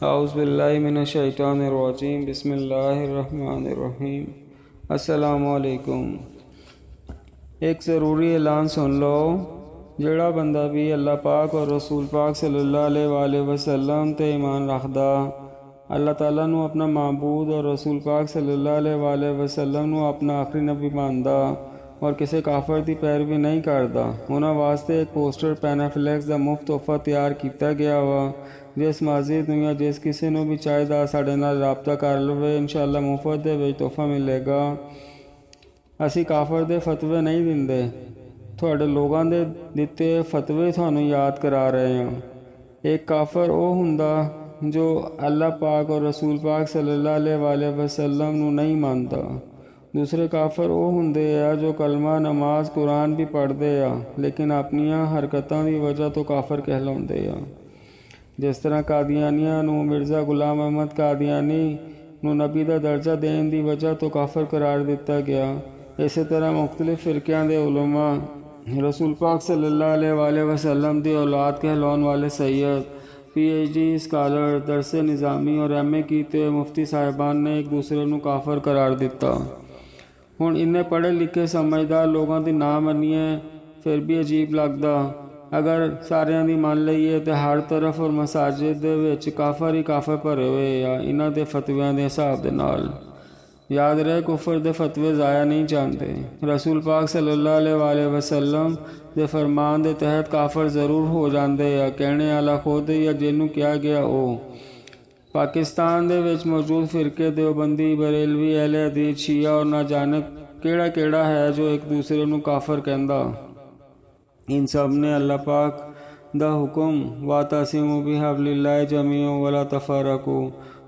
औज़ुबिल्लाहि मिनश्शैतानिर्रजीम बिस्मिल्लाहिर्रहमानिर्रहीम। अस्सलामुअलैकुम। एक ज़रूरी ऐलान सुन लो। जिहड़ा बंदा भी अल्लाह पाक और रसूल पाक सल्लल्लाहु अलैहि वसल्लम ते ईमान रखदा, अल्लाह ताला नू अपना माबूद और रसूल पाक सल्लल्लाहु अलैहि वसल्लम नू अपना आखिरी नबी मानदा और किसी काफर की पैरवी नहीं करता, उन्होंने वास्ते एक पोस्टर पैनाफ्लैक्स का मुफ्त तोहफा तैयार किया गया वा, जिस मस्जिद या जिस किसी को भी चाहिए साढ़े नाल राबता कर लवे। इंशाअल्लाह मुफ्त दे तोहफा मिलेगा। असी काफर दे फतवे नहीं दिंदे, थोड़े लोगों के दिते फतवे थानू याद करा रहे हैं। एक काफर वो हुंदा जो अल्लाह पाक और रसूल पाक सल्लल्लाहु अलैहि वसल्लम नू नहीं मानता। दूसरे काफर वो हुंदे आ जो कलमा नमाज कुरान भी पढ़ते आ लेकिन अपनिया हरकतों की वजह तो काफर कहलाते आ। जिस तरह कादियानियां नू मिर्ज़ा गुलाम अहमद कादियानी नू नबी का दर्जा देने की वजह तो काफर करार दिता गया, इस तरह मुख्तलिफ फिरकियां दे उलमा रसूल पाक सल्लल्लाहु अलैहि वसल्लम की औलाद कहलाने वाले सैयद, PhD स्कॉलर, दरस निज़ामी और MA कीते मुफ्ती साहिबान ने एक दूसरे को काफर करार दिता। हुण इन्ने पढ़े लिखे समझदार लोगों की ना मनीए फिर भी अजीब लगता। अगर सारियां दी मान लईए तो हर तरफ और मसाजिद दे विच काफर ही काफर भरे हुए आ इन्हां दे फतवियां दे हिसाब दे नाल। याद रहे कुफर दे फतवे ज़ाया नहीं जाते। रसूल पाक सल्लल्लाहु अलैहि वसल्लम दे फरमान दे तहत काफर ज़रूर हो जाते आ, कहने वाला खुद या जिन्हों कहा गया ओ। पाकिस्तान दे विच मौजूद फिरके देवबंदी, बरेलवी, अहले हदीस, शिया और ना जाने केड़ा केड़ा है जो एक दूसरे को काफर कहंदा। इन सब ने अल्लाह पाक दा हुक्म वातसिमु बिहब्लिल्लाहि जमीअन वला तफरकू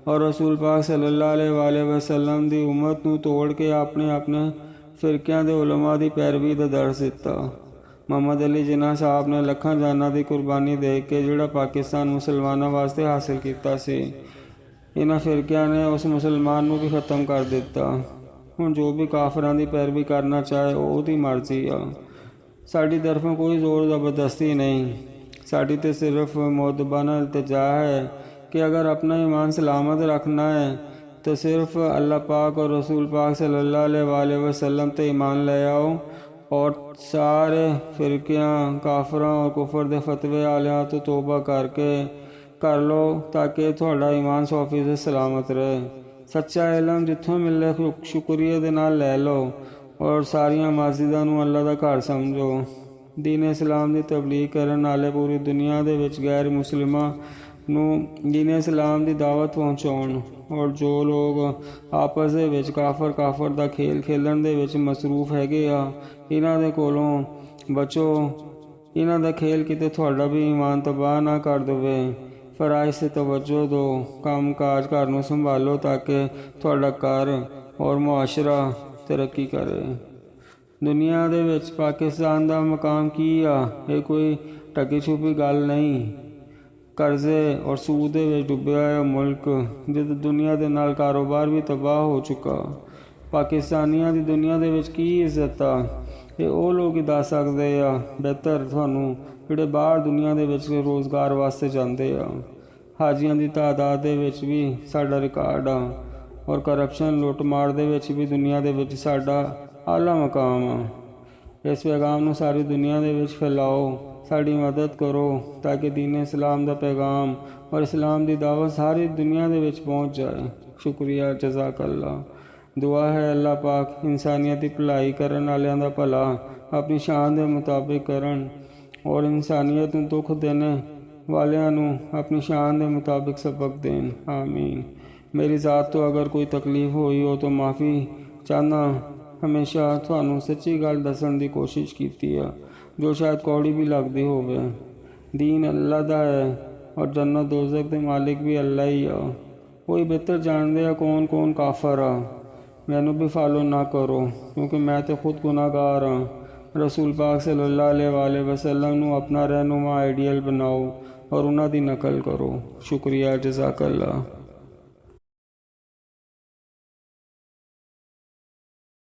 और रसूल पाक सल्लल्लाहु अलैहि वसल्लम दी उम्मत नू तोड़ के अपने अपने फिरकियां दे उलमा दी पैरवी दा दर्स दिता। मोहम्मद अली जिन्ना साहब ने लखां जाना की कुर्बानी दे के जिहड़ा पाकिस्तान मुसलमानों वास्ते हासिल किया सी, इन्हां फिरकियां ने उस मुसलमान नू भी ख़त्म कर दिता। हुण जो भी काफरां दी पैरवी करना चाहे उसदी मर्जी आ। साडी तरफों कोई ज़ोर ज़बरदस्ती नहीं, साडी ते सिर्फ मोतबाना इल्तिजा है कि अगर अपना ईमान सलामत रखना है तो सिर्फ अल्लाह पाक और रसूल पाक सल्लल्लाहु अलैहि वसल्लम ते ईमान ले आओ और सारे फिरकियां काफरां और कुफर दे फतवे आलियां तो तौबा करके कर लो ताकि थोड़ा ईमान 100% सलामत रहे। सच्चा इलम जिथों मिले शुक्रिया दे नाल ले लो और सारियां मस्जिदां नू अल्लाह दा घर समझो। दीन इस्लाम की तबलीग करन वाले पूरी दुनिया दे विच गैर मुसलिमां नू दीन इस्लाम की दावत पहुँचाउण और जो लोग आपस दे विच काफर दा खेल खेलन दे विच मसरूफ हैगे आ, इन्हां दे कोलों बचो। इन्हां दा खेल किते थोड़ा भी ईमान तबाह ना कर देवे। फराइज से तवज्जो दो, काम काज घर नू संभालो ताकि थोड़ा घर और मुआशरा तरक्की करे। दुनिया दे विच पाकिस्तान दा मकाम की आ, ये कोई टकी छुपी गल नहीं। कर्जे और सूद दे विच डुब्बिया है मुल्क, जिद दुनिया दे नाल कारोबार भी तबाह हो चुका। पाकिस्तानियां दी दुनिया दे विच की इज्जत आ, ये वो लोग ही दस सकदे आ बेहतर थानू जिहड़े बाहर दुनिया दे विच रोज़गार वास्ते जांदे आ। हाजियां दी तादाद दे विच भी साडा रिकॉर्ड आ और करप्शन लुट मार दे विच भी दुनिया दे विच साडा आला मकाम आ। इस पैगाम नू सारी दुनिया दे विच फैलाओ, साड़ी मदद करो ताकि दीन इस्लाम दा पैगाम और इस्लाम दी दावत सारी दुनिया दे विच पहुँच जाए। शुक्रिया, जज़ाकल्लाह। दुआ है अल्लाह पाक इंसानियत की भलाई करन वालियां दा भला अपनी शान दे मुताबिक करन और इंसानियत नू दुख देने वालियां नू अपनी शान दे मुताबिक सबक देन। आमीन। मेरी ज़ात तो अगर कोई तकलीफ़ हुई हो तो माफ़ी चाहना। हमेशा थानू सच्ची गल दसन की कोशिश की है जो शायद कौड़ी भी लगती होवे। दीन अल्लाह दा है और जन्नत दोज़ख दे मालिक भी अल्लाह ही आ। कोई बेहतर जानते कौन कौन काफर आ। मैनू भी फॉलो ना करो क्योंकि मैं तो खुद गुनाहगार हाँ। रसूल पाक सल्लल्लाहु अलैहि वसल्लम नू अपना रहनुमा आइडियल बनाओ और उन्हां दी नकल करो। शुक्रिया, जज़ाकल्लाह।